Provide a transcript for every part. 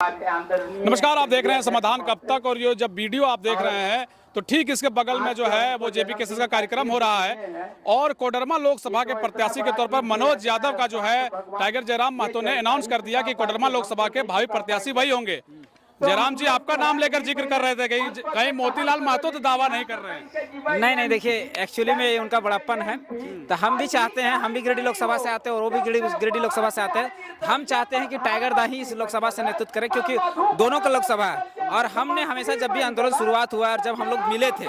नमस्कार, आप देख रहे हैं समाधान कब तक। और ये जब वीडियो आप देख रहे हैं तो ठीक इसके बगल में जो है वो जेपीकेएसएस का कार्यक्रम हो रहा है और कोडरमा लोकसभा के प्रत्याशी के तौर पर मनोज यादव का जो है टाइगर जयराम महतो ने अनाउंस कर दिया कि कोडरमा लोकसभा के भावी प्रत्याशी वही होंगे। जयराम जी आपका नाम लेकर जिक्र कर रहे थे, कहीं मोतीलाल महतो तो दावा नहीं कर रहे हैं? नहीं, देखिए एक्चुअली में उनका बड़प्पन है, तो हम भी चाहते हैं, हम भी गिरिडीह लोकसभा से आते हैं और वो भी गिरिडीह लोकसभा से आते हैं। हम चाहते हैं कि टाइगर दा ही इस लोकसभा से नेतृत्व करे, क्योंकि दोनों का लोकसभा है। और हमने हमेशा जब भी आंदोलन शुरुआत हुआ और जब हम लोग मिले थे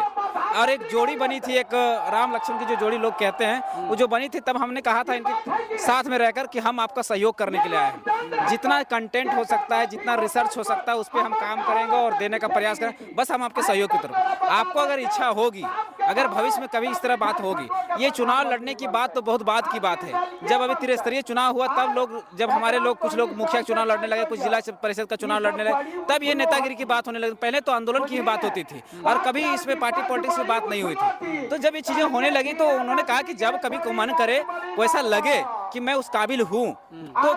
और एक जोड़ी बनी थी, एक राम लक्ष्मण की जो जोड़ी लोग कहते हैं, वो जो बनी थी, तब हमने कहा था इनके साथ में रहकर कि हम आपका सहयोग करने के लिए आए हैं। जितना कंटेंट हो सकता है, जितना रिसर्च हो सकता है, उस पर हम काम करेंगे और देने का प्रयास करें। बस हम आपके सहयोग की तरफ, आपको अगर इच्छा होगी, अगर भविष्य में कभी इस तरह बात होगी, ये चुनाव लड़ने की बात तो बहुत बाद की बात है। जब अभी त्रिस्तरीय चुनाव हुआ तब लोग, जब हमारे लोग, कुछ लोग मुखिया चुनाव लड़ने लगे, कुछ जिला परिषद का चुनाव लड़ने लगे, तब ये नेतागिरी की बात होने लगी। पहले तो आंदोलन की ही बात होती थी और कभी इसमें पार्टी पॉलिटिक्स की बात नहीं हुई थी। तो जब ये चीजें होने लगी तो उन्होंने कहा कि जब कभी को मन करे, वैसा लगे कि मैं उस काबिल हूँ, तो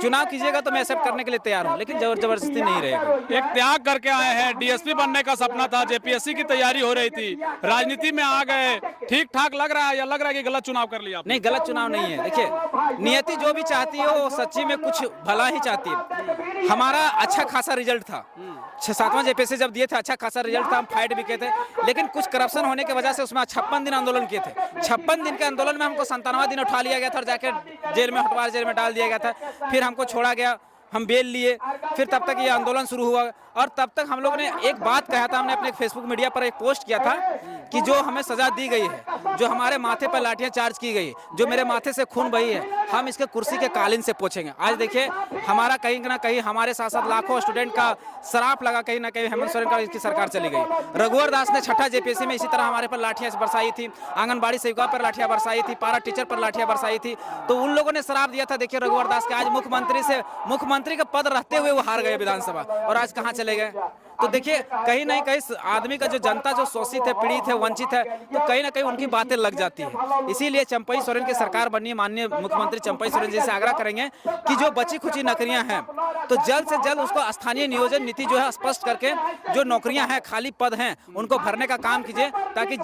चुनाव कीजिएगा, तो मैं एक्सेप्ट करने के लिए तैयार हूँ, लेकिन जबरदस्ती नहीं रहेगा। एक त्याग करके आए हैं, डीएसपी बनने का सपना था, जेपीएससी की तैयारी हो रही थी, राजनीति में आ गए, ठीक ठाक लग रहा है या लग रहा है कि गलत चुनाव कर लिया? नहीं, गलत चुनाव नहीं है। देखिए, नियति जो भी चाहती है वो सच्ची में कुछ भला ही चाहती है। हमारा अच्छा खासा रिजल्ट था, 7वां जेपीएससी जब दिए थे, अच्छा खासा रिजल्ट था, हम फाइट भी किए थे, लेकिन कुछ करप्शन होने की वजह से उसमें 56 दिन आंदोलन किए थे। 56 दिन के आंदोलन में हमको 97वां दिन उठा लिया गया था और जाके जेल में, हटवार जेल में डाल दिया गया था। फिर हमको छोड़ा गया, हम बेल लिए, फिर तब तक ये आंदोलन शुरू हुआ और तब तक हम लोग ने एक बात कहा था, हमने अपने फेसबुक मीडिया पर एक पोस्ट किया था कि जो हमें सजा दी गई है, जो हमारे माथे पर लाठियां चार्ज की गई, जो मेरे माथे से खून बही है, हम इसके कुर्सी के कालीन से पोछेंगे। आज देखिए, हमारा कहीं ना कहीं हमारे साथ साथ लाखों स्टूडेंट का सराप लगा, कहीं ना कहीं हेमंत सोरेन का इसकी सरकार चली गई। रघुवर दास ने 6ठा जेपीएससी में इसी तरह हमारे पर लाठियां बरसाई थी, आंगनबाड़ी सेविका पर लाठियां बरसाई थी, पारा टीचर पर लाठियां बरसाई थी, तो उन लोगों ने शराब दिया था। देखिए रघुवर दास के आज मुख्यमंत्री का पद रहते हुए वो हार गए विधानसभा, और आज कहाँ चले गए? तो देखिए, कहीं ना कहीं आदमी का जो जनता जो शोषित है, पीड़ित है, वंचित है, तो कहीं ना कहीं उनकी बातें लग जाती है। इसीलिए चंपई सोरेन की सरकार बननी, माननीय मुख्यमंत्री चंपई सोरेन जी से आग्रह करेंगे कि जो बची खुची नौकरियां हैं, तो जल्द से जल्द उसको स्थानीय नियोजन नीति जो है स्पष्ट करके, जो नौकरियां हैं, खाली पद हैं, उनको भरने का काम कीजिए, ताकि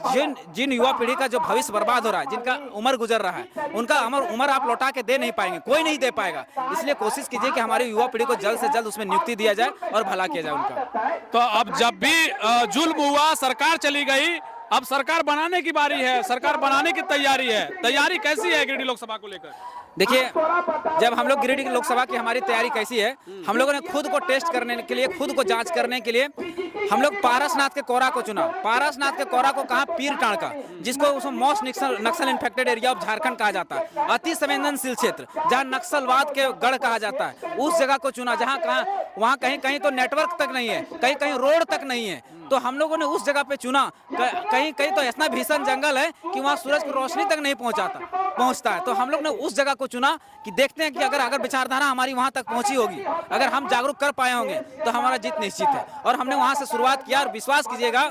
जिन युवा पीढ़ी का जो भविष्य बर्बाद हो रहा है, जिनका उम्र गुजर रहा है, उनका उम्र आप लौटा के दे नहीं पाएंगे, कोई नहीं दे पाएगा। इसलिए कोशिश कीजिए कि हमारी युवा पीढ़ी को जल्द से जल्द उसमें नियुक्ति दिया जाए और भला किया जाए उनका। तो अब जब भी जुल्म हुआ, सरकार चली गई, अब सरकार बनाने की बारी है, सरकार बनाने की तैयारी है। तैयारी कैसी है गिरिडीह लोकसभा को लेकर? देखिए, जब हम लोग गिरिडीह लोकसभा की हमारी तैयारी कैसी है, हम लोगों ने खुद को टेस्ट करने के लिए, खुद को जांच करने के लिए हम लोग पारसनाथ के कोरा को चुना। पारसनाथ के कोरा को कहा पीर टाणका, जिसको उसमें most Naxal infected area of Jharkhand कहा जाता है, अति संवेदनशील क्षेत्र, जहां नक्सलवाद के गढ़ कहा जाता है, उस जगह को चुना, जहां वहां कहीं कहीं तो नेटवर्क तक नहीं है, कहीं कहीं रोड तक नहीं है, तो हम लोगों ने उस जगह पे चुना। कहीं कहीं तो ऐसा भीषण जंगल है कि वहाँ सूरज की रोशनी तक नहीं पहुँचता है। तो हम लोग ने उस जगह को चुना कि देखते हैं कि अगर विचारधारा हमारी वहाँ तक पहुँची होगी, अगर हम जागरूक कर पाए होंगे, तो हमारा जीत निश्चित है। और हमने वहाँ से शुरुआत किया, और विश्वास कीजिएगा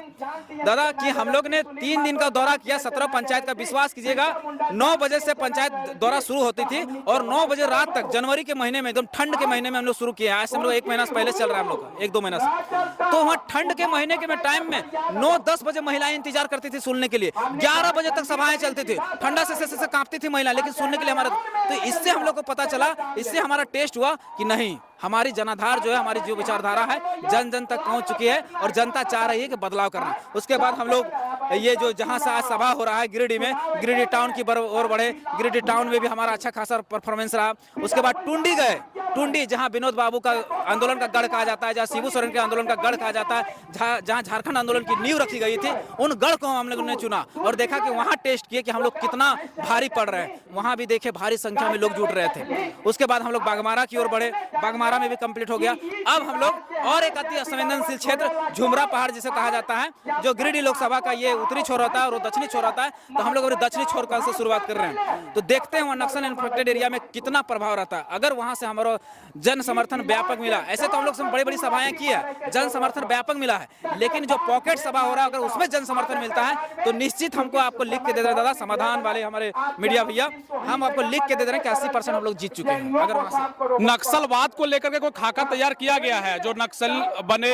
दादा कि हम लोग ने 3 दिन का दौरा किया, 17 पंचायत का। विश्वास कीजिएगा, 9 बजे से पंचायत दौरा शुरू होती थी और 9 बजे रात तक, जनवरी के महीने में, एकदम ठंड के महीने में हम लोग शुरू किया। आज से हम लोग 1 महीना से पहले चल रहा है, हम लोग का 1-2 महीना से। तो वहाँ ठंड के महीने के टाइम में 9-10 बजे महिलाएं इंतजार करती थी सुनने के लिए, 11 बजे तक सभाएं चलती थी, ठंडा से कांपती थी महिला, लेकिन सुनने के लिए हमारा। तो इससे हम लोग को पता चला, इससे हमारा टेस्ट हुआ कि नहीं, हमारी जनाधार जो है, हमारी जो विचारधारा है, जन जन तक पहुंच चुकी है और जनता चाह रही है कि बदलाव करना। उसके बाद हम लोग ये जो जहां से आज सभा हो रहा है गिरिडीह में, गिरिडीह टाउन की ओर बढ़े, गिरिडीह टाउन में भी हमारा अच्छा खासा परफॉर्मेंस रहा। उसके बाद टुंडी गए, टुंडी जहां विनोद बाबू का आंदोलन का गढ़ कहा जाता है, जहां शिबू सोरेन के आंदोलन का गढ़ कहा जाता है, जहां झारखंड आंदोलन की नींव रखी गई थी, उन गढ़ को हम लोगों ने चुना और देखा कि वहां टेस्ट किए कि हम लोग कितना भारी पड़ रहे हैं। वहां भी देखे भारी संख्या में लोग जुट रहे थे। उसके बाद हम लोग बागमारा की ओर बढ़े, बागमारा में भी कंप्लीट हो गया। अब हम लोग और एक अति संवेदनशील क्षेत्र, झुमरा पहाड़ जिसे कहा जाता है, जो गिरिडीह लोकसभा का ये उत्तरी छोर होता है और वो दक्षिणी छोर होता है, तो हम लोग अभी दक्षिणी छोर का से शुरुआत कर रहे हैं। तो देखते हैं वहाँ नक्सल इन्फेक्टेड एरिया में कितना प्रभाव रहता है। अगर वहाँ से हमारा जन समर्थन व्यापक मिला, ऐसे तो हम लोग बड़ी बड़ी सभाएं की है, जन समर्थन व्यापक मिला है, लेकिन जो पॉकेट सभा हो रहा है अगर उसमें जन समर्थन मिलता है तो निश्चित हमको आपको लिख के दे रहे हैं दादा, समाधान वाले हमारे मीडिया भैया, हम आपको लिख के दे रहे हैं कि 80% हम लोग जीत चुके हैं। अगर वहाँ से नक्सलवाद को लेकर के कोई खाका तैयार किया गया है, जो नक्सल बने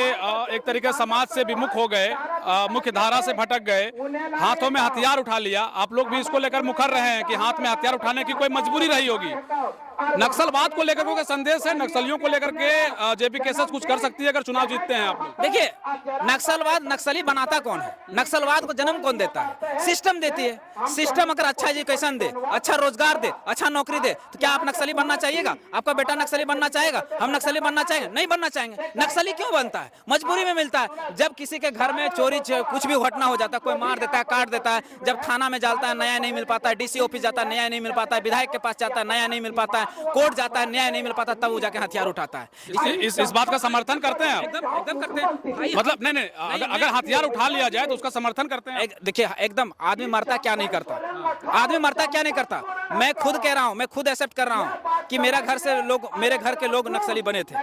एक तरीके समाज से विमुख हो गए, मुख्य धारा से भटक गए, हाथों में हथियार उठा लिया, आप लोग भी इसको लेकर मुखर रहे हैं कि हाथ में हथियार उठाने की कोई मजबूरी रही होगी। नक्सलवाद को लेकर कोई संदेश है, नक्सलियों को लेकर के जेपी केसेस कुछ कर सकती है अगर चुनाव जीतते हैं आप लोग? देखिए, नक्सलवाद नक्सली बनाता कौन है? नक्सलवाद को जन्म कौन देता है? सिस्टम देती है। सिस्टम अगर अच्छा एजुकेशन दे, अच्छा रोजगार दे, अच्छा नौकरी दे, तो क्या आप नक्सली बनना चाहिएगा? आपका बेटा नक्सली बनना चाहेगा? हम नक्सली बनना चाहेंगे? नहीं बनना चाहेंगे। नक्सली क्यों बनता है? मजबूरी में मिलता है। जब किसी के घर में चोरी कुछ भी घटना हो जाता है, कोई मार देता है, काट देता है, जब थाना में जाता है न्याय नहीं मिल पाता है, डीसी ऑफिस जाता है न्याय नहीं मिल पाता है, विधायक के पास जाता है न्याय नहीं मिल पाता है, कोर्ट जाता है न्याय नहीं मिल पाता, तब वो जाके हथियार उठाता है। इस बात का समर्थन करते हैं आप? एकदम करते हैं। मतलब नहीं, अगर हथियार उठा लिया जाए तो उसका समर्थन करते हैं? देखिए, एकदम आदमी मरता क्या नहीं करता, आदमी मरता क्या नहीं करता। मैं खुद कह रहा हूँ, मैं खुद एक्सेप्ट कर रहा हूँ कि मेरे घर के लोग नक्सली बने थे,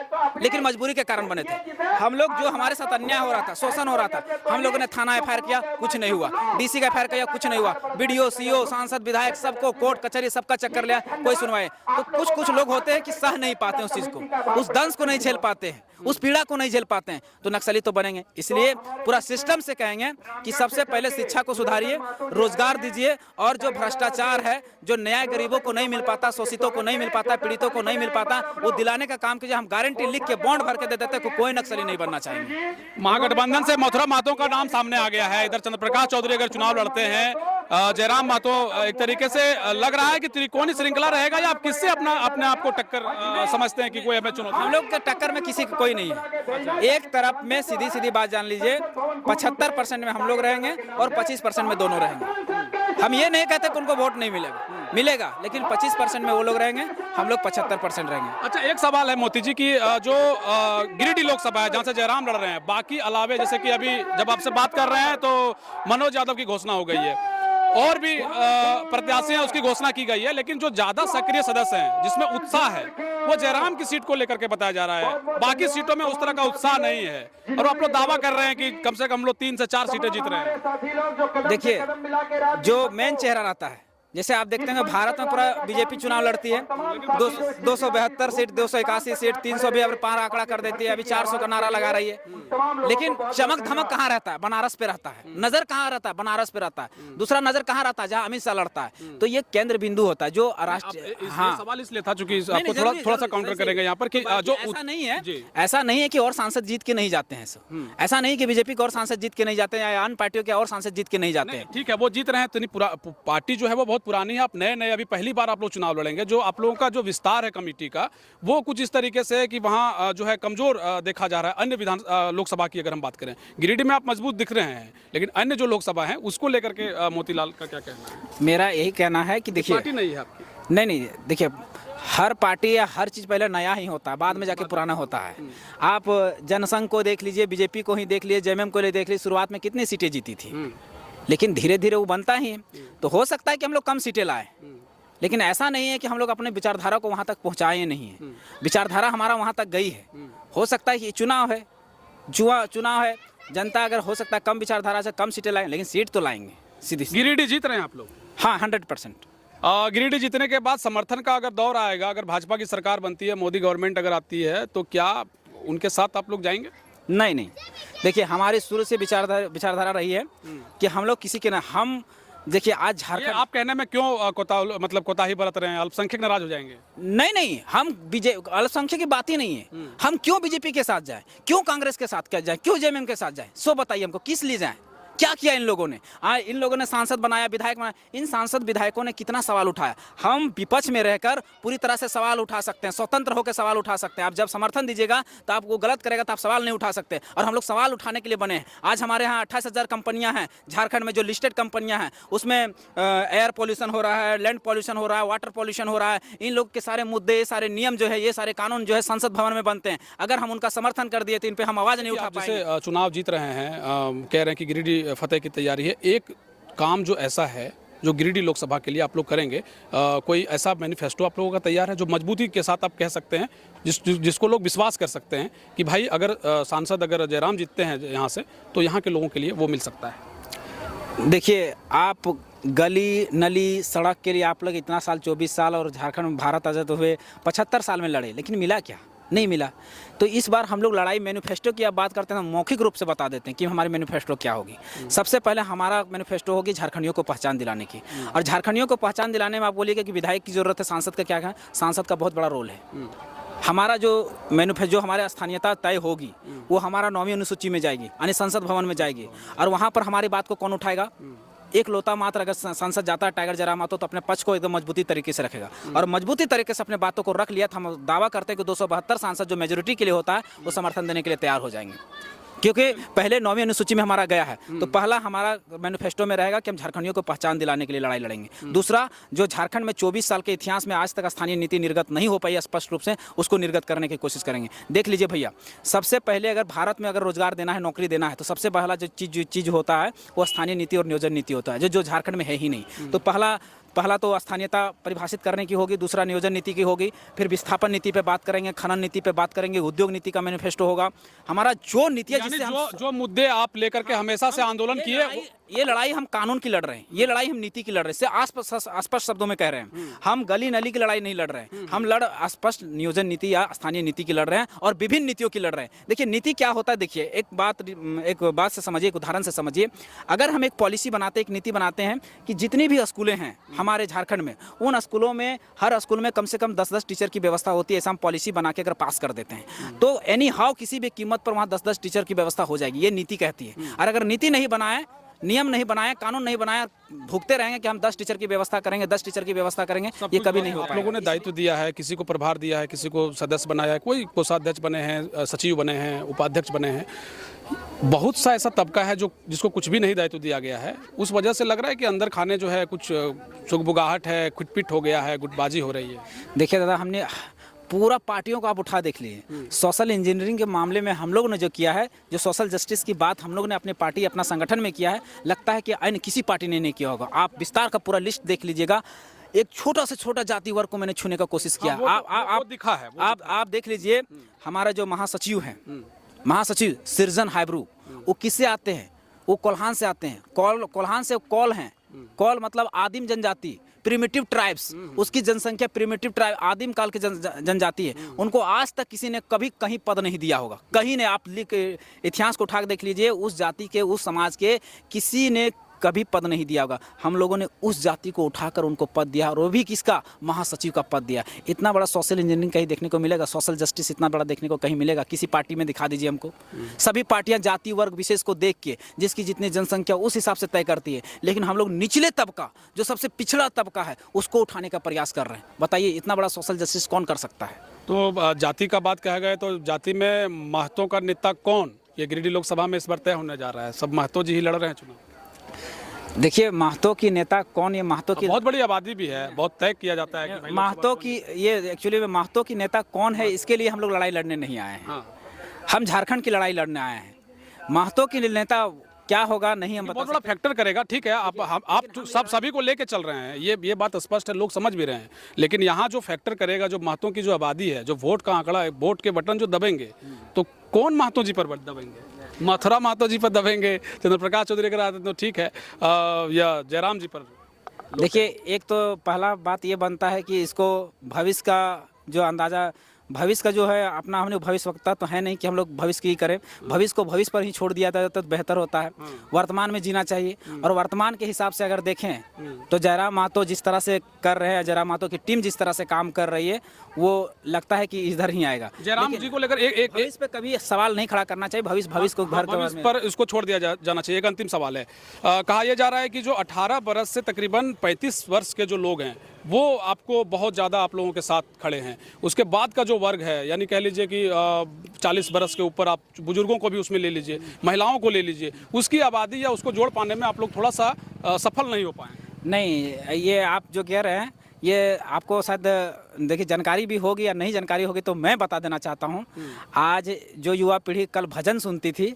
लेकिन मजबूरी के कारण बने थे। हम लोग जो हमारे साथ अन्याय हो रहा था, शोषण हो रहा था, हम लोगों ने थाना एफआईआर किया, कुछ नहीं हुआ, डीसी का एफआईआर किया, कुछ नहीं हुआ, बीडीओ, सीओ, सांसद, विधायक सबको कोर्ट कचहरी सबका चक्कर लिया, कोई सुनवाई। तो कुछ लोग होते हैं कि सह नहीं पाते उस चीज को, उस दंश को नहीं झेल पाते हैं, उस पीड़ा को नहीं झेल पाते हैं, तो नक्सली तो बनेंगे। इसलिए पूरा सिस्टम से कहेंगे कि सबसे पहले शिक्षा को सुधारिए, रोजगार दीजिए, और जो भ्रष्टाचार है, जो न्याय गरीबों को नहीं मिल पाता, शोषितों को नहीं मिल पाता, पीड़ितों को नहीं मिल पाता, वो दिलाने का काम कीजिए। हम गारंटी लिख के बॉन्ड भर के दे देते हैं, कोई नक्सली नहीं बनना चाहेंगे। महागठबंधन से मथुरा महतो का नाम सामने आ गया है। इधर चंद्रप्रकाश चौधरी अगर चुनाव लड़ते हैं, जयराम महतो, एक तरीके से लग रहा है कि त्रिकोणीय श्रृंखला रहेगा, या आप किससे अपने आप को टक्कर समझते हैं कि कोई हमें चुनौती? हम लोग के टक्कर में किसी कोई नहीं है। एक तरफ में सीधी बात जान लीजिए, 75% में हम लोग रहेंगे और 25% में दोनों रहेंगे। हम ये नहीं कहते कि उनको वोट नहीं मिलेगा, लेकिन 25% में वो लोग रहेंगे, हम लोग 75% रहेंगे। अच्छा, एक सवाल है मोती जी की, जो गिरिडीह लोकसभा है जहां से जयराम लड़ रहे हैं, बाकी अलावे जैसे कि अभी जब आपसे बात कर रहे हैं तो मनोज यादव की घोषणा हो गई है, और भी प्रत्याशी हैं उसकी घोषणा की गई है, लेकिन जो ज्यादा सक्रिय सदस्य हैं जिसमें उत्साह है वो जयराम की सीट को लेकर के बताया जा रहा है। बाकी सीटों में उस तरह का उत्साह नहीं है, और आप लोग दावा कर रहे हैं कि कम से कम लोग 3 से 4 सीटें जीत रहे हैं। देखिए, जो मेन चेहरा रहता है, जैसे आप देखते हैं भारत में पूरा बीजेपी चुनाव लड़ती है, 272 सीट, 281 सीट, 300 भी अब पार आंकड़ा कर देती है, अभी 400 का नारा लगा रही है, लेकिन चमक धमक कहाँ रहता है? बनारस पे रहता है। नजर कहाँ रहता है? बनारस पे रहता है। दूसरा नजर कहाँ रहता है? जहाँ अमित शाह लड़ता है। तो ये केंद्र बिंदु होता है जो राष्ट्रीय। हाँ, सवाल इसलिए था चूंकि आपको थोड़ा सा काउंटर करेंगे यहाँ पर कि जो ऐसा नहीं है कि और सांसद जीत के नहीं जाते हैं, ऐसा नहीं कि बीजेपी के और सांसद जीत के नहीं जाते हैं या अन्य पार्टियों के और सांसद जीत के नहीं जाते हैं। ठीक है, वो जीत रहे हैं, तो पार्टी जो है वो बहुत पुरानी है, आप नए अभी पहली बार आप लोग चुनाव लड़ेंगे। जो आप लोगों का जो विस्तार है कमेटी का, वो कुछ इस तरीके से है कि वहाँ जो है कमजोर देखा जा रहा है। अन्य लोकसभा की अगर हम बात करें, गिरिडीह में आप मजबूत दिख रहे हैं, लेकिन अन्य जो लोकसभा है उसको लेकर के मोतीलाल का क्या कहना है? मेरा यही कहना है कि देखिए, पार्टी नहीं है आपकी? नहीं, देखिए, हर पार्टी या हर चीज पहले नया ही होता है, बाद में जाके पुराना होता है। आप जनसंघ को देख लीजिए, बीजेपी को ही देख लीजिए, जेएमएम को देख लीजिए, शुरुआत में कितनी सीटें जीती थी, लेकिन धीरे धीरे वो बनता ही है। तो हो सकता है कि हम लोग कम सीटें लाए, लेकिन ऐसा नहीं है कि हम लोग अपने विचारधारा को वहाँ तक पहुँचाए नहीं है। विचारधारा हमारा वहाँ तक गई है। हो सकता है कि चुनाव है, चुनाव है, जनता अगर हो सकता है कम विचारधारा से कम सीटें लाएं, लेकिन सीट तो लाएंगे सीधी। गिरिडीह जीत रहे हैं आप लोग? हाँ, 100%। गिरिडीह जीतने के बाद समर्थन का अगर दौर आएगा, अगर भाजपा की सरकार बनती है, मोदी गवर्नमेंट अगर आती है, तो क्या उनके साथ आप लोग जाएंगे? नहीं, देखिए, हमारी शुरू से विचारधारा रही है कि हम लोग किसी के ना, हम देखिए आज झारखंड। आप कहने में क्यों कोताही बरत रहे हैं? अल्पसंख्यक नाराज हो जाएंगे? नहीं, हम अल्पसंख्यक की बात ही नहीं है। हम क्यों बीजेपी के साथ जाए, क्यों कांग्रेस के साथ जाए, क्यों जेएमएम के साथ जाए? सो बताइए हमको, किस लिए जाए? क्या किया इन लोगों ने? इन लोगों ने सांसद बनाया, विधायक बनाया, इन सांसद विधायकों ने कितना सवाल उठाया? हम विपक्ष में रहकर पूरी तरह से सवाल उठा सकते हैं, स्वतंत्र होकर सवाल उठा सकते हैं। आप जब समर्थन दीजिएगा तो आप वो गलत करेगा तो आप सवाल नहीं उठा सकते, और हम लोग सवाल उठाने के लिए बने हैं। आज हमारे यहाँ 28,000 कंपनियां हैं झारखंड में, जो लिस्टेड कंपनियां हैं, उसमें एयर पॉल्यूशन हो रहा है, लैंड पॉल्यूशन हो रहा है, वाटर पॉल्यूशन हो रहा है। इन लोग के सारे मुद्दे, सारे नियम जो है, ये सारे कानून जो है संसद भवन में बनते हैं। अगर हम उनका समर्थन कर दिए तो इन पर हम आवाज़ नहीं उठा पाएंगे। चुनाव जीत रहे हैं, कह रहे हैं कि गिरिडीह फतेह की तैयारी है। एक काम जो ऐसा है जो गिरिडीह लोकसभा के लिए आप लोग करेंगे, कोई ऐसा मैनिफेस्टो आप लोगों का तैयार है जो मजबूती के साथ आप कह सकते हैं, जिसको लोग विश्वास कर सकते हैं कि भाई अगर सांसद अगर जयराम जीतते हैं यहाँ से तो यहाँ के लोगों के लिए वो मिल सकता है? देखिए, आप गली नली सड़क के लिए आप लोग इतना साल 24 साल और झारखंड में भारत आज़ाद हुए 75 साल में लड़े, लेकिन मिला क्या? नहीं मिला। तो इस बार हम लोग लड़ाई मैनिफेस्टो की आप बात करते हैं, मौखिक रूप से बता देते हैं कि हमारी मैनिफेस्टो क्या होगी। सबसे पहले हमारा मैनिफेस्टो होगी झारखंडियों को पहचान दिलाने की, और झारखंडियों को पहचान दिलाने में आप बोलिएगा कि विधायक की जरूरत है, सांसद का क्या है? सांसद का बहुत बड़ा रोल है। हमारा जो मैनिफेस्टो, जो हमारे स्थानीयता तय होगी वो हमारा 9वीं अनुसूची में जाएगी, यानी संसद भवन में जाएगी, और वहाँ पर हमारी बात को कौन उठाएगा? एक लौता मात्र अगर सांसद जाता है टाइगर जयराम तो अपने पक्ष को एकदम मजबूती तरीके से रखेगा, और मजबूती तरीके से अपने बातों को रख लिया तो हम दावा करते हैं कि 272 सांसद जो मेजोरिटी के लिए होता है वो समर्थन देने के लिए तैयार हो जाएंगे, क्योंकि पहले 9वीं अनुसूची में हमारा गया है। तो पहला हमारा मैनिफेस्टो में रहेगा कि हम झारखंडियों को पहचान दिलाने के लिए लड़ाई लड़ेंगे। दूसरा, जो झारखंड में 24 साल के इतिहास में आज तक स्थानीय नीति निर्गत नहीं हो पाई स्पष्ट रूप से, उसको निर्गत करने की कोशिश करेंगे। देख लीजिए भैया, सबसे पहले अगर भारत में अगर रोजगार देना है, नौकरी देना है, तो सबसे पहला जो चीज़ होता है वो स्थानीय नीति और नियोजन नीति होता है, जो झारखंड में है ही नहीं। तो पहला तो स्थानीयता परिभाषित करने की होगी, दूसरा नियोजन नीति की होगी, फिर विस्थापन नीति पे बात करेंगे, खनन नीति पे बात करेंगे, उद्योग नीति का मैनिफेस्टो होगा। हमारा जो नीति है, जिससे जो मुद्दे आप लेकर के हमेशा से आंदोलन किए, ये लड़ाई हम कानून की लड़ रहे हैं, ये लड़ाई हम नीति की लड़ रहे हैं। स्पष्ट शब्दों में कह रहे हैं, हम गली नली की लड़ाई नहीं लड़ रहे हैं, हम स्पष्ट नियोजन नीति या स्थानीय नीति की लड़ रहे हैं और विभिन्न नीतियों की लड़ रहे हैं। देखिए नीति क्या होता है, देखिए एक बात से समझिए, एक उदाहरण से समझिए। अगर हम एक पॉलिसी बनाते, एक नीति बनाते हैं कि जितनी भी स्कूलें हैं हमारे झारखंड में, उन स्कूलों में हर स्कूल में कम से कम 10-10 टीचर की व्यवस्था होती है, ऐसा हम पॉलिसी बना के अगर पास कर देते हैं तो एनी हाउ किसी भी कीमत पर वहाँ 10-10 टीचर की व्यवस्था हो जाएगी, ये नीति कहती है। और अगर नीति नहीं बनाए, नियम नहीं बनाया, कानून नहीं बनाया, भुगते रहेंगे कि हम 10 टीचर की व्यवस्था करेंगे, 10 टीचर की व्यवस्था करेंगे, ये कभी नहीं हो पाएगा। आप लोगों ने दायित्व दिया है, किसी को प्रभार दिया है, किसी को सदस्य बनाया है, कोई कोषाध्यक्ष बने हैं, सचिव बने हैं, उपाध्यक्ष बने हैं। बहुत सा ऐसा तबका है जिसको कुछ भी नहीं दायित्व दिया गया है। उस वजह से लग रहा है कि अंदर खाने जो है कुछ सुगबुगाहट है, खुटपिट हो गया है, गुटबाजी हो रही है। देखिए दादा, हमने पूरा पार्टियों को आप उठा देख लिए, सोशल इंजीनियरिंग के मामले में हम लोगों ने जो किया है, जो सोशल जस्टिस की बात हम लोगों ने अपनी पार्टी, अपना संगठन में किया है, लगता है कि अन्य किसी पार्टी ने नहीं किया होगा। आप विस्तार का पूरा लिस्ट देख लीजिएगा, एक छोटा से छोटा जाति वर्ग को मैंने छूने का कोशिश किया। आप देख लीजिए, हमारा जो महासचिव हैं, महासचिव सृजन हाइब्रू, वो किससे आते हैं? वो कोल्हान से आते हैं। कोल्हान से कौल हैं, कौल मतलब आदिम जनजाति, प्रिमिटिव ट्राइब्स, उसकी जनसंख्या प्रिमिटिव ट्राइब, आदिम काल की जनजाति है। उनको आज तक किसी ने कभी कहीं पद नहीं दिया होगा, कहीं ने। आप इतिहास को उठा के देख लीजिए, उस जाति के, उस समाज के किसी ने कभी पद नहीं दिया होगा। हम लोगों ने उस जाति को उठाकर उनको पद दिया, और वो भी किसका? महासचिव का पद दिया। इतना बड़ा सोशल इंजीनियरिंग कहीं देखने को मिलेगा? सोशल जस्टिस इतना बड़ा देखने को कहीं मिलेगा? किसी पार्टी में दिखा दीजिए हमको। सभी पार्टियां जाति वर्ग विशेष को देख के, जिसकी जितनी जनसंख्या उस हिसाब से तय करती है, लेकिन हम लोग निचले तबका, जो सबसे पिछड़ा तबका है, उसको उठाने का प्रयास कर रहे हैं। बताइए, इतना बड़ा सोशल जस्टिस कौन कर सकता है? तो जाति का बात कहा गया, तो जाति में महतो का नेता कौन, ये गिरिडीह लोकसभा में इस बार तय होने जा रहा है। सब महतो जी ही लड़ रहे हैं चुनाव। देखिए, महतो की नेता कौन? ये महतो की बहुत बड़ी आबादी भी है, बहुत तय किया जाता है कि भाई महतो की, ये एक्चुअली में महतो की नेता कौन है, इसके लिए हम लोग लड़ाई लड़ने नहीं आए हैं। हम झारखंड की लड़ाई लड़ने आए हैं। महतो की नेता क्या होगा नहीं हम बता, बहुत बड़ा फैक्टर करेगा। ठीक है, आप सभी को लेके चल रहे हैं, ये बात स्पष्ट है, लोग समझ भी रहे हैं। लेकिन यहाँ जो फैक्टर करेगा, जो महतों की जो आबादी है, जो वोट का आंकड़ा है, वोट के बटन जो दबेंगे, तो कौन महतो जी पर दबेंगे? मथुरा महतो जी पर दबेंगे, चंद्र प्रकाश चौधरी अगर आते तो ठीक है, या जयराम जी पर? देखिए, एक तो पहला बात ये बनता है कि इसको भविष्य का जो अंदाजा, भविष्य का जो है अपना, हमने भविष्यवक्ता तो है नहीं कि हम लोग भविष्य की करें। भविष्य को भविष्य पर ही छोड़ दिया जाए तो बेहतर होता है। वर्तमान में जीना चाहिए, और वर्तमान के हिसाब से अगर देखें तो जयराम महतो जिस तरह से कर रहे हैं, जयराम महतो की टीम जिस तरह से काम कर रही है, वो लगता है कि इधर ही आएगा। जयराम जी को लेकर एक भविष्य पे कभी सवाल नहीं खड़ा करना चाहिए। भविष्य को घर पर इसको छोड़ दिया जाना चाहिए। एक अंतिम सवाल है, कहा यह जा रहा है कि जो 18 बरस से तकरीबन 35 वर्ष के जो लोग हैं, वो आपको बहुत ज़्यादा आप लोगों के साथ खड़े हैं। उसके बाद का जो वर्ग है, यानी कह लीजिए कि 40 बरस के ऊपर, आप बुजुर्गों को भी उसमें ले लीजिए, महिलाओं को ले लीजिए, उसकी आबादी या उसको जोड़ पाने में आप लोग थोड़ा सा सफल नहीं हो पाए। नहीं, ये आप जो कह रहे हैं, ये आपको शायद देखिए जानकारी भी होगी या नहीं जानकारी होगी, तो मैं बता देना चाहता हूँ। आज जो युवा पीढ़ी कल भजन सुनती थी,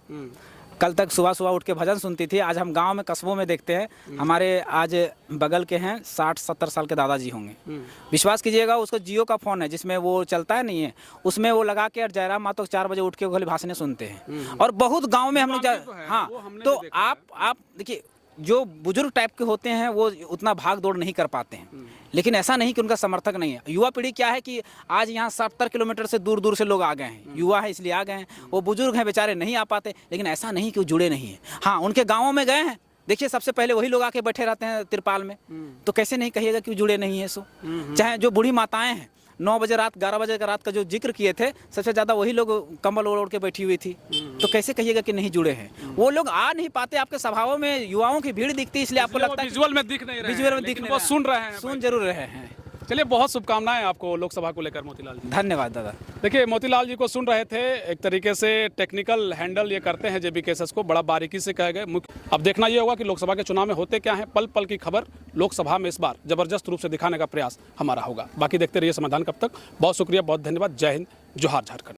कल तक सुबह सुबह उठ के भजन सुनती थी। आज हम गांव में, कस्बों में देखते हैं, हमारे आज बगल के हैं 60-70 साल के दादाजी होंगे। विश्वास कीजिएगा, उसको जियो का फ़ोन है जिसमें वो चलता है नहीं है, उसमें वो लगा के और जयराम मातो 4 बजे उठ के खाली भाषणें सुनते हैं। और बहुत गाँव में हम लोग हाँ, तो आप देखिए, जो बुजुर्ग टाइप के होते हैं वो उतना भाग दौड़ नहीं कर पाते हैं, लेकिन ऐसा नहीं कि उनका समर्थक नहीं है। युवा पीढ़ी क्या है कि आज यहाँ 70 किलोमीटर से दूर दूर से लोग आ गए हैं, युवा है इसलिए आ गए हैं। वो बुजुर्ग हैं बेचारे, नहीं आ पाते, लेकिन ऐसा नहीं कि वो जुड़े नहीं हैं। हाँ, उनके गाँवों में गए हैं, देखिए सबसे पहले वही लोग आके बैठे रहते हैं तिरपाल में, तो कैसे नहीं कहिएगा कि जुड़े नहीं है। सो चाहे जो बूढ़ी माताएं हैं, 9 बजे रात, 11 बजे का रात का जो जिक्र किए थे, सबसे ज़्यादा वही लोग कंबल ओढ़ के बैठी हुई थी, तो कैसे कहिएगा कि नहीं जुड़े हैं। वो लोग आ नहीं पाते, आपके सभाओं में युवाओं की भीड़ दिखती है, इसलिए आपको लगता है विजुअल में दिख नहीं रहे, विजुअल में दिख नहीं वो रहा। सुन रहे हैं, सुन जरूर रहे हैं। चलिए, बहुत शुभकामनाएं आपको लोकसभा को लेकर मोतीलाल जी। धन्यवाद दादा। देखिए, मोतीलाल जी को सुन रहे थे, एक तरीके से टेक्निकल हैंडल ये करते हैं जेबी केसेस को, बड़ा बारीकी से कहे गए। अब देखना ये होगा कि लोकसभा के चुनाव में होते क्या है। पल पल की खबर लोकसभा में इस बार जबरदस्त रूप से दिखाने का प्रयास हमारा होगा। बाकी देखते रहिए समाधान। कब तक, बहुत शुक्रिया, बहुत धन्यवाद। जय हिंद, जोहार झारखंड।